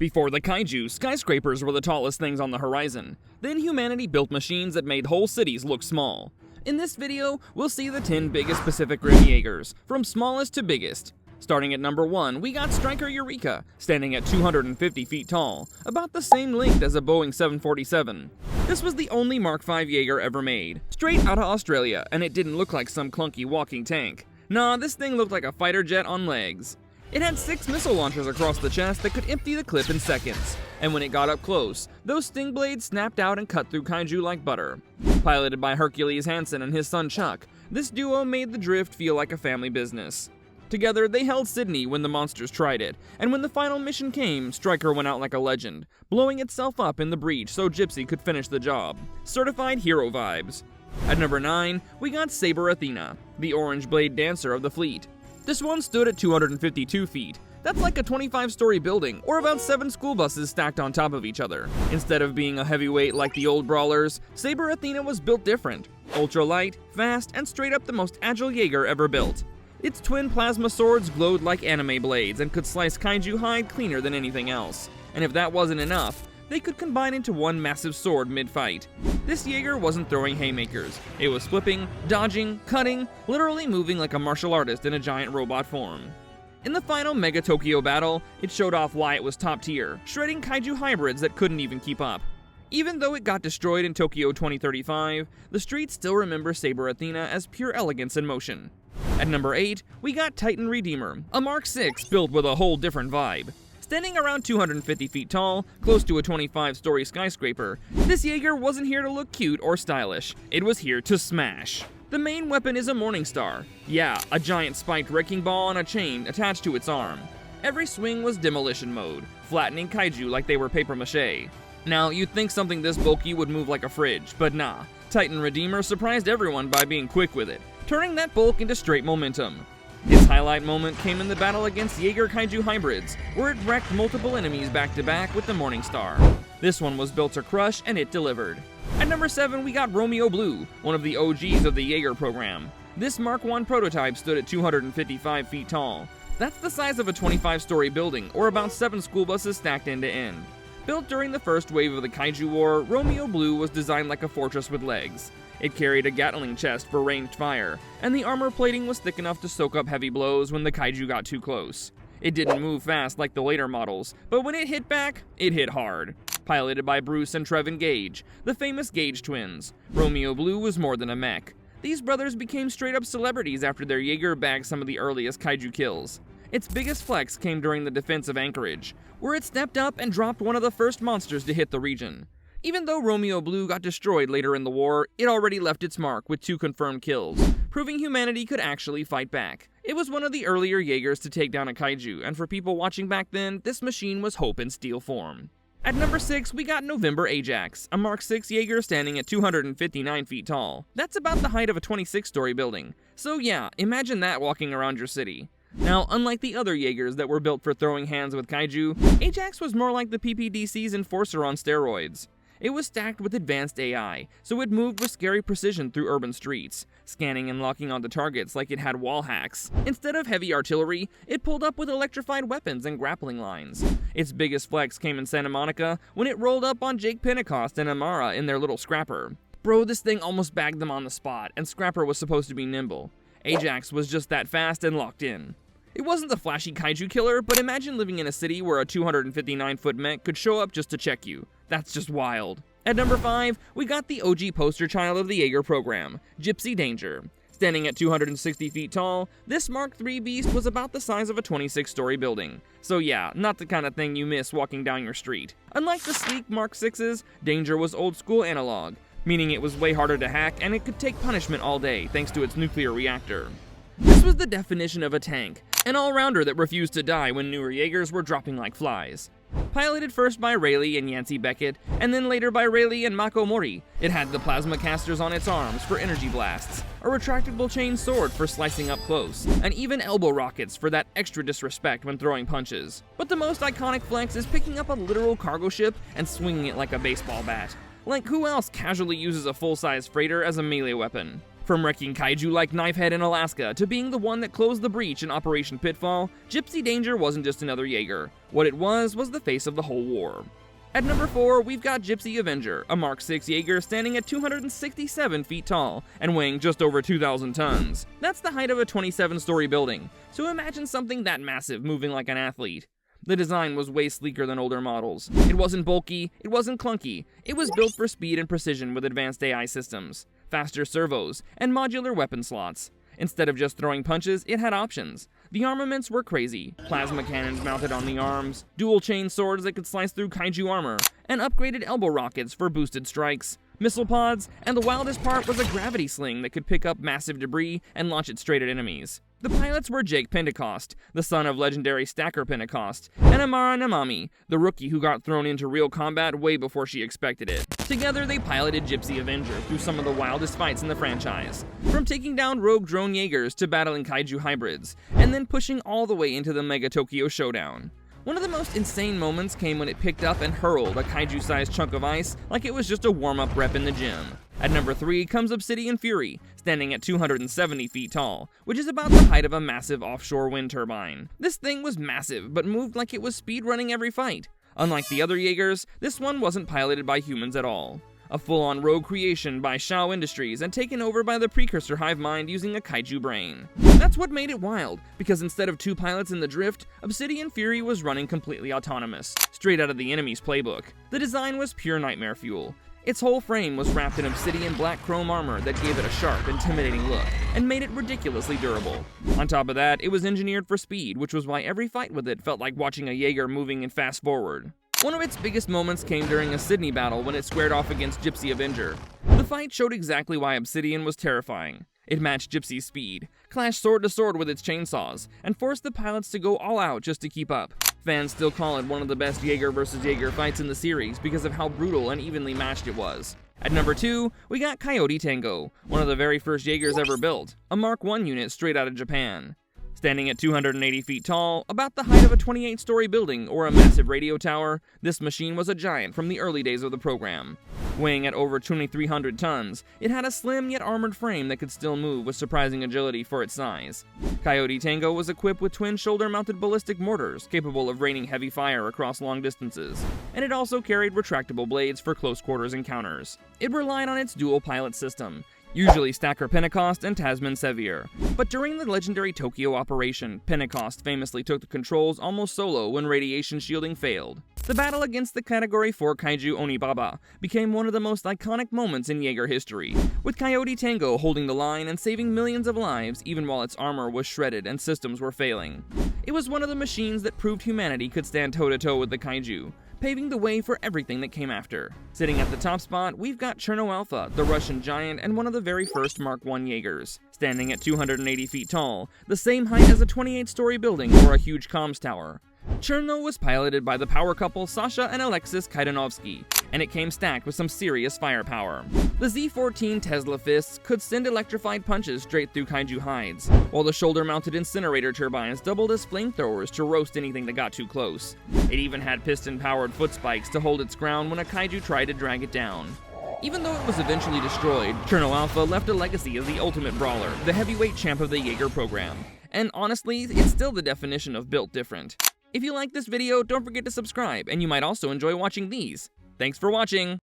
Before the Kaiju, skyscrapers were the tallest things on the horizon. Then humanity built machines that made whole cities look small. In this video, we'll see the 10 biggest Pacific Rim Jaegers, from smallest to biggest. Starting at number 1, we got Striker Eureka, standing at 250 feet tall, about the same length as a Boeing 747. This was the only Mark V Jaeger ever made, straight out of Australia, and it didn't look like some clunky walking tank. Nah, this thing looked like a fighter jet on legs. It had 6 missile launchers across the chest that could empty the clip in seconds, and when it got up close, those sting blades snapped out and cut through Kaiju like butter. Piloted by Hercules Hansen and his son Chuck, this duo made the drift feel like a family business. Together, they held Sydney when the monsters tried it, and when the final mission came, Striker went out like a legend, blowing itself up in the breach so Gypsy could finish the job. Certified hero vibes. At number 9, we got Saber Athena, the orange blade dancer of the fleet. This one stood at 252 feet. That's like a 25-story building, or about 7 school buses stacked on top of each other. Instead of being a heavyweight like the old brawlers, Saber Athena was built different. Ultra light, fast, and straight up the most agile Jaeger ever built. Its twin plasma swords glowed like anime blades and could slice Kaiju hide cleaner than anything else. And if that wasn't enough, they could combine into one massive sword mid-fight. This Jaeger wasn't throwing haymakers. It was flipping, dodging, cutting, literally moving like a martial artist in a giant robot form. In the final Mega Tokyo battle, it showed off why it was top tier, shredding Kaiju hybrids that couldn't even keep up. Even though it got destroyed in Tokyo 2035, the streets still remember Saber Athena as pure elegance in motion. At number 8, we got Titan Redeemer, a Mark VI built with a whole different vibe. Standing around 250 feet tall, close to a 25-story skyscraper, this Jaeger wasn't here to look cute or stylish, it was here to smash. The main weapon is a Morning Star. Yeah, a giant spiked wrecking ball on a chain attached to its arm. Every swing was demolition mode, flattening Kaiju like they were paper mache. Now, you'd think something this bulky would move like a fridge, but nah. Titan Redeemer surprised everyone by being quick with it, turning that bulk into straight momentum. His highlight moment came in the battle against Jaeger Kaiju hybrids, where it wrecked multiple enemies back-to-back with the Morning Star. This one was built to crush, and it delivered. At number 7, we got Romeo Blue, one of the OGs of the Jaeger program. This Mark I prototype stood at 255 feet tall. That's the size of a 25-story building, or about 7 school buses stacked end to end. Built during the first wave of the Kaiju War, Romeo Blue was designed like a fortress with legs. It carried a Gatling chest for ranged fire, and the armor plating was thick enough to soak up heavy blows when the Kaiju got too close. It didn't move fast like the later models, but when it hit back, it hit hard. Piloted by Bruce and Trevin Gage, the famous Gage twins, Romeo Blue was more than a mech. These brothers became straight-up celebrities after their Jaeger bagged some of the earliest Kaiju kills. Its biggest flex came during the defense of Anchorage, where it stepped up and dropped one of the first monsters to hit the region. Even though Romeo Blue got destroyed later in the war, it already left its mark with 2 confirmed kills, proving humanity could actually fight back. It was one of the earlier Jaegers to take down a Kaiju, and for people watching back then, this machine was hope in steel form. At number 6, we got November Ajax, a Mark VI Jaeger standing at 259 feet tall. That's about the height of a 26-story building. So yeah, imagine that walking around your city. Now, unlike the other Jaegers that were built for throwing hands with Kaiju, Ajax was more like the PPDC's Enforcer on steroids. It was stacked with advanced AI, so it moved with scary precision through urban streets, scanning and locking onto targets like it had wall hacks. Instead of heavy artillery, it pulled up with electrified weapons and grappling lines. Its biggest flex came in Santa Monica when it rolled up on Jake Pentecost and Amara in their little scrapper. Bro, this thing almost bagged them on the spot, and Scrapper was supposed to be nimble. Ajax was just that fast and locked in. It wasn't the flashy Kaiju killer, but imagine living in a city where a 259-foot mech could show up just to check you. That's just wild. At number 5, we got the OG poster child of the Jaeger program, Gypsy Danger. Standing at 260 feet tall, this Mark III beast was about the size of a 26-story building. So yeah, not the kind of thing you miss walking down your street. Unlike the sleek Mark VI's, Danger was old-school analog, meaning it was way harder to hack and it could take punishment all day thanks to its nuclear reactor. This was the definition of a tank, an all-rounder that refused to die when newer Jaegers were dropping like flies. Piloted first by Rayleigh and Yancey Beckett, and then later by Rayleigh and Mako Mori, it had the plasma casters on its arms for energy blasts, a retractable chain sword for slicing up close, and even elbow rockets for that extra disrespect when throwing punches. But the most iconic flex is picking up a literal cargo ship and swinging it like a baseball bat. Like, who else casually uses a full-size freighter as a melee weapon? From wrecking Kaiju like Knifehead in Alaska to being the one that closed the breach in Operation Pitfall, Gypsy Danger wasn't just another Jaeger. What it was the face of the whole war. At number 4, we've got Gypsy Avenger, a Mark 6 Jaeger standing at 267 feet tall and weighing just over 2,000 tons. That's the height of a 27-story building, so imagine something that massive moving like an athlete. The design was way sleeker than older models. It wasn't bulky, it wasn't clunky, it was built for speed and precision with advanced AI systems, faster servos, and modular weapon slots. Instead of just throwing punches, it had options. The armaments were crazy. Plasma cannons mounted on the arms, dual chain swords that could slice through Kaiju armor, and upgraded elbow rockets for boosted strikes, missile pods, and the wildest part was a gravity sling that could pick up massive debris and launch it straight at enemies. The pilots were Jake Pentecost, the son of legendary Stacker Pentecost, and Amara Namami, the rookie who got thrown into real combat way before she expected it. Together, they piloted Gypsy Avenger through some of the wildest fights in the franchise, from taking down rogue drone Jaegers to battling Kaiju hybrids, and then pushing all the way into the Mega Tokyo Showdown. One of the most insane moments came when it picked up and hurled a Kaiju-sized chunk of ice like it was just a warm-up rep in the gym. At number 3 comes Obsidian Fury, standing at 270 feet tall, which is about the height of a massive offshore wind turbine. This thing was massive, but moved like it was speedrunning every fight. Unlike the other Jaegers, this one wasn't piloted by humans at all. A full-on rogue creation by Shao Industries and taken over by the precursor hive mind using a Kaiju brain. That's what made it wild, because instead of 2 pilots in the drift, Obsidian Fury was running completely autonomous, straight out of the enemy's playbook. The design was pure nightmare fuel. Its whole frame was wrapped in obsidian black chrome armor that gave it a sharp, intimidating look, and made it ridiculously durable. On top of that, it was engineered for speed, which was why every fight with it felt like watching a Jaeger moving in fast forward. One of its biggest moments came during a Sydney battle when it squared off against Gypsy Avenger. The fight showed exactly why Obsidian was terrifying. It matched Gypsy's speed, clashed sword to sword with its chainsaws, and forced the pilots to go all out just to keep up. Fans still call it one of the best Jaeger vs. Jaeger fights in the series because of how brutal and evenly matched it was. At number 2, we got Coyote Tango, one of the very first Jaegers ever built, a Mark 1 unit straight out of Japan. Standing at 280 feet tall, about the height of a 28-story building or a massive radio tower, this machine was a giant from the early days of the program. Weighing at over 2,300 tons, it had a slim yet armored frame that could still move with surprising agility for its size. Coyote Tango was equipped with twin shoulder-mounted ballistic mortars capable of raining heavy fire across long distances, and it also carried retractable blades for close-quarters encounters. It relied on its dual-pilot system, usually Stacker Pentecost and Tasman Sevier. But during the legendary Tokyo operation, Pentecost famously took the controls almost solo when radiation shielding failed. The battle against the Category 4 Kaiju Onibaba became one of the most iconic moments in Jaeger history, with Coyote Tango holding the line and saving millions of lives even while its armor was shredded and systems were failing. It was one of the machines that proved humanity could stand toe-to-toe with the Kaiju, paving the way for everything that came after. Sitting at the top spot, we've got Cherno Alpha, the Russian giant and one of the very first Mark 1 Jaegers. Standing at 280 feet tall, the same height as a 28-story building or a huge comms tower. Cherno was piloted by the power couple Sasha and Alexis Kaidanovsky, and it came stacked with some serious firepower. The Z-14 Tesla fists could send electrified punches straight through Kaiju hides, while the shoulder-mounted incinerator turbines doubled as flamethrowers to roast anything that got too close. It even had piston-powered foot spikes to hold its ground when a Kaiju tried to drag it down. Even though it was eventually destroyed, Cherno Alpha left a legacy as the ultimate brawler, the heavyweight champ of the Jaeger program. And honestly, it's still the definition of built different. If you like this video, don't forget to subscribe, and you might also enjoy watching these. Thanks for watching!